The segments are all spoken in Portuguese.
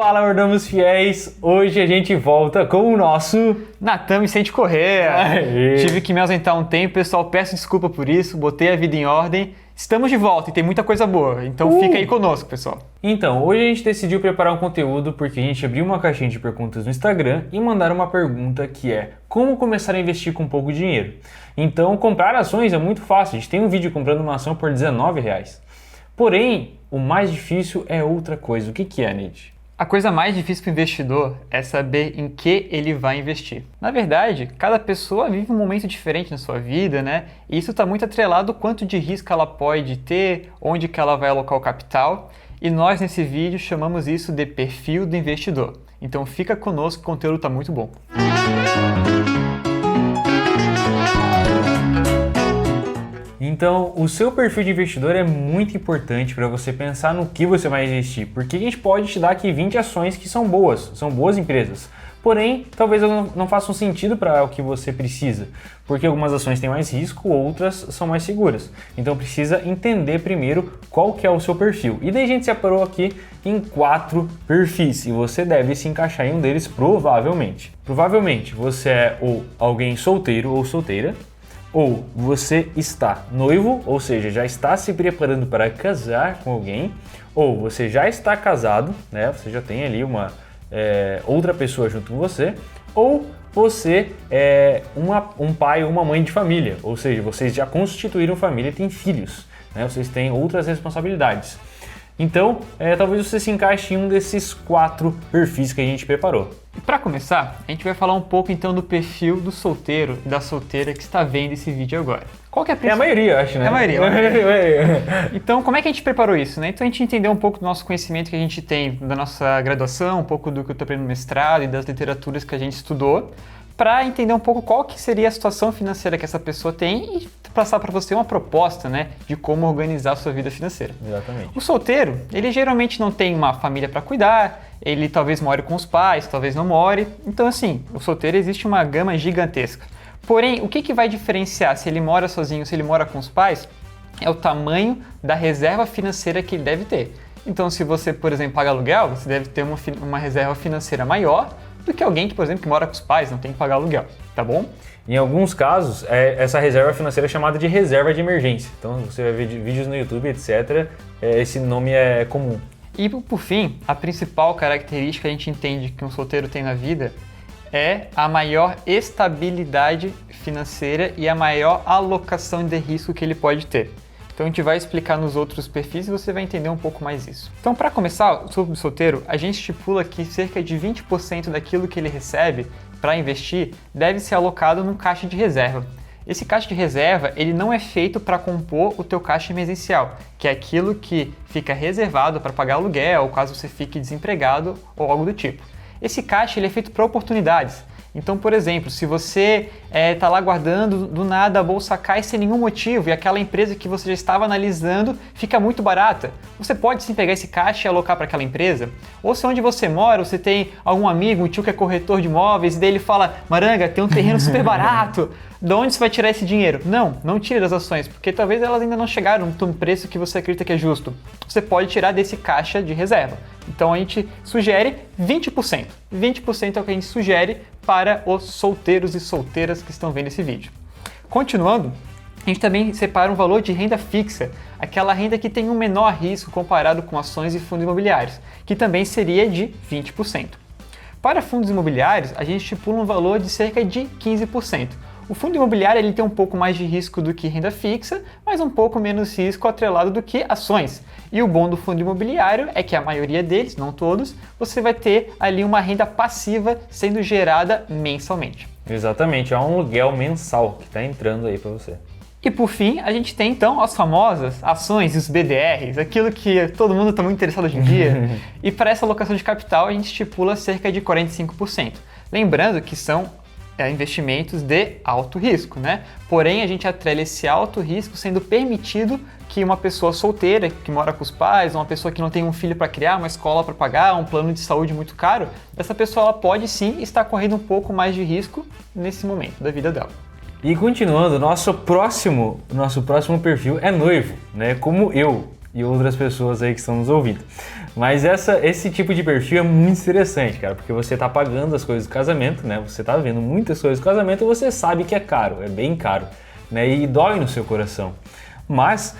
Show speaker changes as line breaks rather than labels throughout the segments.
Fala, mordomos fiéis! Hoje a gente volta com o nosso
Natan Vicente Corrêa.
Aê.
Tive que me ausentar um tempo, pessoal, peço desculpa por isso, botei a vida em ordem. Estamos de volta e tem muita coisa boa, então fica aí conosco, pessoal.
Então, hoje a gente decidiu preparar um conteúdo porque a gente abriu uma caixinha de perguntas no Instagram e mandaram uma pergunta que é: como começar a investir com pouco dinheiro? Então, comprar ações é muito fácil, a gente tem um vídeo comprando uma ação por R$19. Porém, o mais difícil é outra coisa. O que é, Nid?
A coisa mais difícil para o investidor é saber em que ele vai investir. Na verdade, cada pessoa vive um momento diferente na sua vida, né? E isso está muito atrelado ao quanto de risco ela pode ter, onde que ela vai alocar o capital. E nós, nesse vídeo, chamamos isso de perfil do investidor. Então fica conosco, o conteúdo está muito bom.
Então, o seu perfil de investidor é muito importante para você pensar no que você vai investir, porque a gente pode te dar aqui 20 ações que são boas empresas, porém, talvez elas não façam sentido para o que você precisa, porque algumas ações têm mais risco, outras são mais seguras. Então, precisa entender primeiro qual que é o seu perfil. E daí a gente separou aqui em 4 perfis, e você deve se encaixar em um deles provavelmente. Provavelmente, você é ou alguém solteiro ou solteira, ou você está noivo, ou seja, já está se preparando para casar com alguém, ou você já está casado, né? Você já tem ali uma outra pessoa junto com você, ou você é um pai ou uma mãe de família, ou seja, vocês já constituíram família e têm filhos, né? Vocês têm outras responsabilidades. Então, talvez você se encaixe em um desses 4 perfis que a gente preparou.
E para começar, a gente vai falar um pouco então do perfil do solteiro e da solteira que está vendo esse vídeo agora. Qual que é a
É a maioria, acho, né?
É a maioria. Então, como é que a gente preparou isso, né? Então, a gente entendeu um pouco do nosso conhecimento que a gente tem da nossa graduação, um pouco do que eu estou aprendendo no mestrado e das literaturas que a gente estudou, para entender um pouco qual que seria a situação financeira que essa pessoa tem e passar para você uma proposta, né, de como organizar a sua vida financeira.
Exatamente.
O solteiro, ele geralmente não tem uma família para cuidar, ele talvez more com os pais, talvez não more. Então, assim, o solteiro existe uma gama gigantesca. Porém, o que vai diferenciar se ele mora sozinho, se ele mora com os pais, é o tamanho da reserva financeira que ele deve ter. Então, se você, por exemplo, paga aluguel, você deve ter uma reserva financeira maior do que alguém que, por exemplo, que mora com os pais, não tem que pagar aluguel, tá bom?
Em alguns casos, essa reserva financeira é chamada de reserva de emergência. Então, você vai ver vídeos no YouTube, etc. Esse nome é comum.
E, por fim, a principal característica que a gente entende que um solteiro tem na vida é a maior estabilidade financeira e a maior alocação de risco que ele pode ter. Então a gente vai explicar nos outros perfis e você vai entender um pouco mais isso. Então, para começar, sobre o solteiro, a gente estipula que cerca de 20% daquilo que ele recebe para investir deve ser alocado num caixa de reserva. Esse caixa de reserva, ele não é feito para compor o teu caixa emergencial, que é aquilo que fica reservado para pagar aluguel, ou caso você fique desempregado ou algo do tipo. Esse caixa ele é feito para oportunidades. Então, por exemplo, se você está lá guardando, do nada a bolsa cai sem nenhum motivo e aquela empresa que você já estava analisando fica muito barata, você pode sim pegar esse caixa e alocar para aquela empresa. Ou se onde você mora, você tem algum amigo, um tio que é corretor de imóveis e daí ele fala: Maranga, tem um terreno super barato, de onde você vai tirar esse dinheiro? Não tire das ações, porque talvez elas ainda não chegaram no preço que você acredita que é justo. Você pode tirar desse caixa de reserva. Então a gente sugere 20%. 20% é o que a gente sugere para os solteiros e solteiras que estão vendo esse vídeo. Continuando, a gente também separa um valor de renda fixa, aquela renda que tem um menor risco comparado com ações e fundos imobiliários, que também seria de 20%. Para fundos imobiliários, a gente estipula um valor de cerca de 15%. O fundo imobiliário ele tem um pouco mais de risco do que renda fixa, mas um pouco menos risco atrelado do que ações. E o bom do fundo imobiliário é que a maioria deles, não todos, você vai ter ali uma renda passiva sendo gerada mensalmente.
Exatamente, é um aluguel mensal que está entrando aí para você.
E por fim, a gente tem então as famosas ações e os BDRs, aquilo que todo mundo está muito interessado hoje em dia. E para essa alocação de capital a gente estipula cerca de 45%. Lembrando que são investimentos de alto risco, né? Porém, a gente atrela esse alto risco sendo permitido que uma pessoa solteira, que mora com os pais, uma pessoa que não tem um filho para criar, uma escola para pagar, um plano de saúde muito caro, essa pessoa ela pode sim estar correndo um pouco mais de risco nesse momento da vida dela.
E continuando, nosso próximo perfil é noivo, né? Como eu. e outras pessoas aí que estão nos ouvindo. Mas esse tipo de perfil é muito interessante, cara, porque você tá pagando as coisas do casamento, né? Você tá vendo muitas coisas do casamento e você sabe que é caro, é bem caro, né? E dói no seu coração. Mas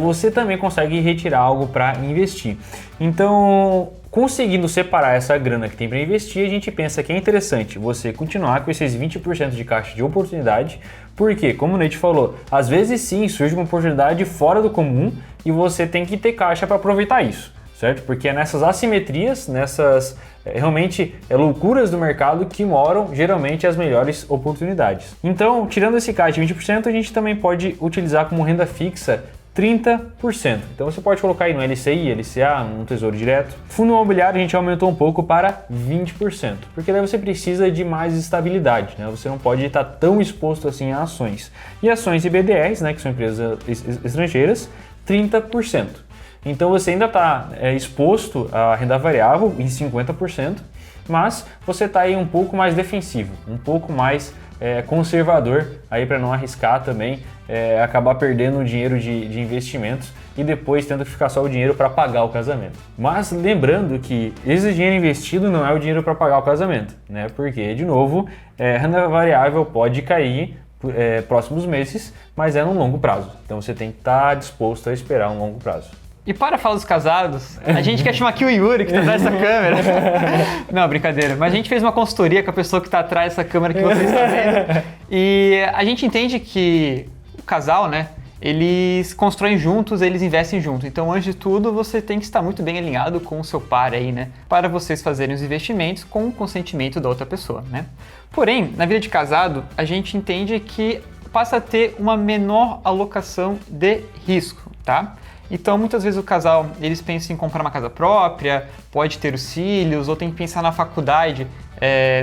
você também consegue retirar algo para investir. Então, conseguindo separar essa grana que tem para investir, a gente pensa que é interessante você continuar com esses 20% de caixa de oportunidade, porque, como o Nate falou, às vezes sim surge uma oportunidade fora do comum e você tem que ter caixa para aproveitar isso, certo? Porque é nessas assimetrias, nessas realmente loucuras do mercado que moram geralmente as melhores oportunidades. Então, tirando esse caixa de 20%, a gente também pode utilizar como renda fixa 30%. Então você pode colocar aí no LCI, LCA, no Tesouro Direto. Fundo imobiliário a gente aumentou um pouco para 20%, porque daí você precisa de mais estabilidade, né? Você não pode estar tão exposto assim a ações. E ações e BDRs, né, que são empresas estrangeiras, 30%. Então você ainda está exposto à renda variável em 50%, mas você está aí um pouco mais defensivo, um pouco mais conservador aí para não arriscar também, acabar perdendo o dinheiro de investimentos e depois tendo que ficar só o dinheiro para pagar o casamento. Mas lembrando que esse dinheiro investido não é o dinheiro para pagar o casamento, né? Porque, de novo, renda variável pode cair próximos meses, mas é no longo prazo. Então você tem que estar disposto a esperar um longo prazo.
E para falar dos casados, a gente quer chamar aqui o Yuri, que está atrás dessa câmera. Não, brincadeira. Mas a gente fez uma consultoria com a pessoa que está atrás dessa câmera que vocês estão vendo. E a gente entende que o casal, né, eles constroem juntos, eles investem juntos. Então, antes de tudo, você tem que estar muito bem alinhado com o seu par aí, né, para vocês fazerem os investimentos com o consentimento da outra pessoa, né. Porém, na vida de casado, a gente entende que passa a ter uma menor alocação de risco, tá? Então, muitas vezes o casal, eles pensam em comprar uma casa própria, pode ter os filhos, ou tem que pensar na faculdade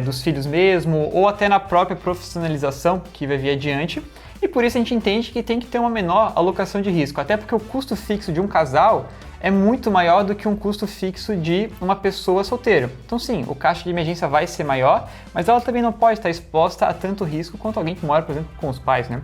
dos filhos mesmo, ou até na própria profissionalização que vai vir adiante. E por isso a gente entende que tem que ter uma menor alocação de risco, até porque o custo fixo de um casal é muito maior do que um custo fixo de uma pessoa solteira. Então sim, o caixa de emergência vai ser maior, mas ela também não pode estar exposta a tanto risco quanto alguém que mora, por exemplo, com os pais, né?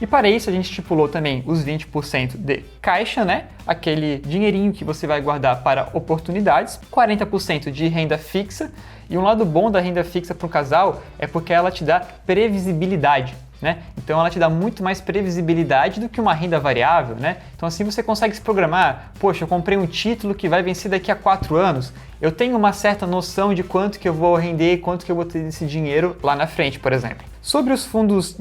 E para isso a gente estipulou também os 20% de caixa, né? Aquele dinheirinho que você vai guardar para oportunidades, 40% de renda fixa. E um lado bom da renda fixa para um casal é porque ela te dá previsibilidade, né? Então ela te dá muito mais previsibilidade do que uma renda variável, né? Então assim você consegue se programar. Poxa, eu comprei um título que vai vencer daqui a 4 anos. Eu tenho uma certa noção de quanto que eu vou render, quanto que eu vou ter desse dinheiro lá na frente, por exemplo. Sobre os fundos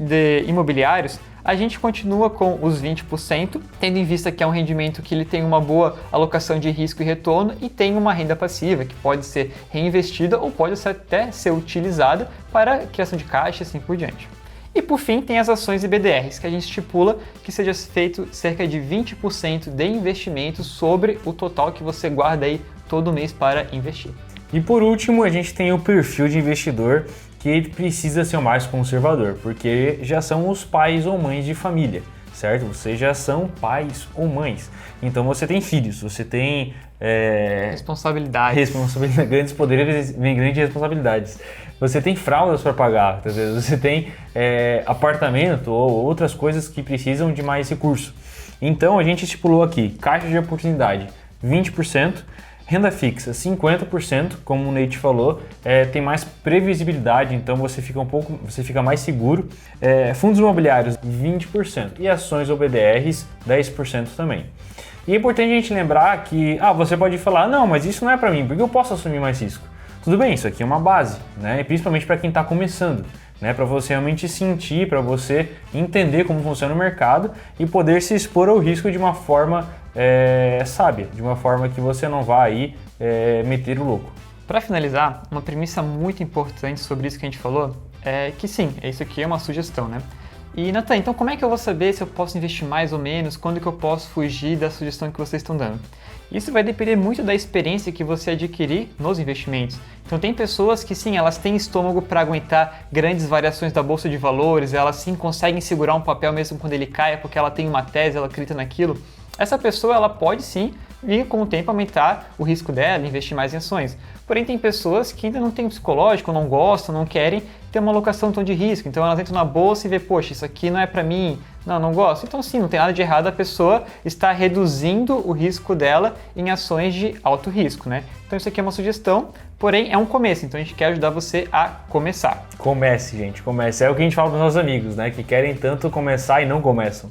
imobiliários, a gente continua com os 20%, tendo em vista que é um rendimento que ele tem uma boa alocação de risco e retorno e tem uma renda passiva que pode ser reinvestida ou pode até ser utilizada para criação de caixa e assim por diante. E por fim, tem as ações e BDRs, que a gente estipula que seja feito cerca de 20% de investimento sobre o total que você guarda aí todo mês para investir.
E por último, a gente tem o perfil de investidor que ele precisa ser o mais conservador, porque já são os pais ou mães de família, certo? Vocês já são pais ou mães, então você tem filhos, você tem
responsabilidades,
grandes poderes vem grandes responsabilidades. Você tem fraldas para pagar, tá vendo? Você tem apartamento ou outras coisas que precisam de mais recurso. Então a gente estipulou aqui caixa de oportunidade 20%, renda fixa 50%, como o Nate falou, tem mais previsibilidade, então você fica mais seguro. Fundos imobiliários 20% e ações ou BDRs 10% também. E é importante a gente lembrar que você pode falar, não, mas isso não é para mim, porque eu posso assumir mais risco. Tudo bem, isso aqui é uma base, né? E principalmente para quem está começando, né? Para você realmente sentir, para você entender como funciona o mercado e poder se expor ao risco de uma forma sábia, de uma forma que você não vá aí meter o louco.
Para finalizar, uma premissa muito importante sobre isso que a gente falou é que sim, isso aqui é uma sugestão, né? E Nathan, então como é que eu vou saber se eu posso investir mais ou menos, quando que eu posso fugir da sugestão que vocês estão dando? Isso vai depender muito da experiência que você adquirir nos investimentos. Então tem pessoas que sim, elas têm estômago para aguentar grandes variações da bolsa de valores, elas sim conseguem segurar um papel mesmo quando ele caia, porque ela tem uma tese, ela acredita naquilo. Essa pessoa ela pode sim vir com o tempo aumentar o risco dela, investir mais em ações. Porém, tem pessoas que ainda não têm psicológico, não gostam, não querem ter uma alocação tão de risco. Então, elas entram na bolsa e vê, poxa, isso aqui não é para mim, não gosto. Então, sim, não tem nada de errado a pessoa estar reduzindo o risco dela em ações de alto risco, né? Então, isso aqui é uma sugestão, porém, é um começo. Então, a gente quer ajudar você a começar.
Comece, gente, comece. É o que a gente fala para os nossos amigos, né? Que querem tanto começar e não começam.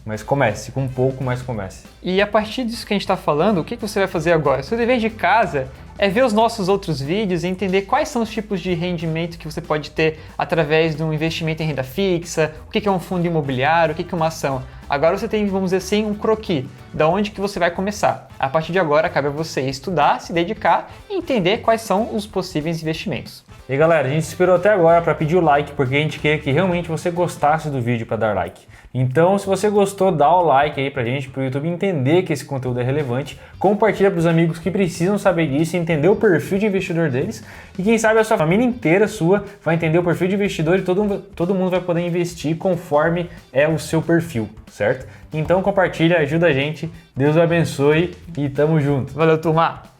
Mas comece, com pouco, mas comece.
E a partir disso que a gente está falando, o que você vai fazer agora? Seu dever de casa é ver os nossos outros vídeos e entender quais são os tipos de rendimento que você pode ter através de um investimento em renda fixa, o que é um fundo imobiliário, o que é uma ação. Agora você tem, vamos dizer assim, um croquis, da onde que você vai começar. A partir de agora, cabe a você estudar, se dedicar e entender quais são os possíveis investimentos.
E galera, a gente esperou até agora para pedir o like, porque a gente queria que realmente você gostasse do vídeo para dar like. Então, se você gostou, dá o like aí pra gente, pro YouTube entender que esse conteúdo é relevante, compartilha pros amigos que precisam saber disso, entender o perfil de investidor deles, e quem sabe a sua família inteira sua vai entender o perfil de investidor e todo mundo vai poder investir conforme é o seu perfil, certo? Então compartilha, ajuda a gente, Deus abençoe e tamo junto.
Valeu, turma!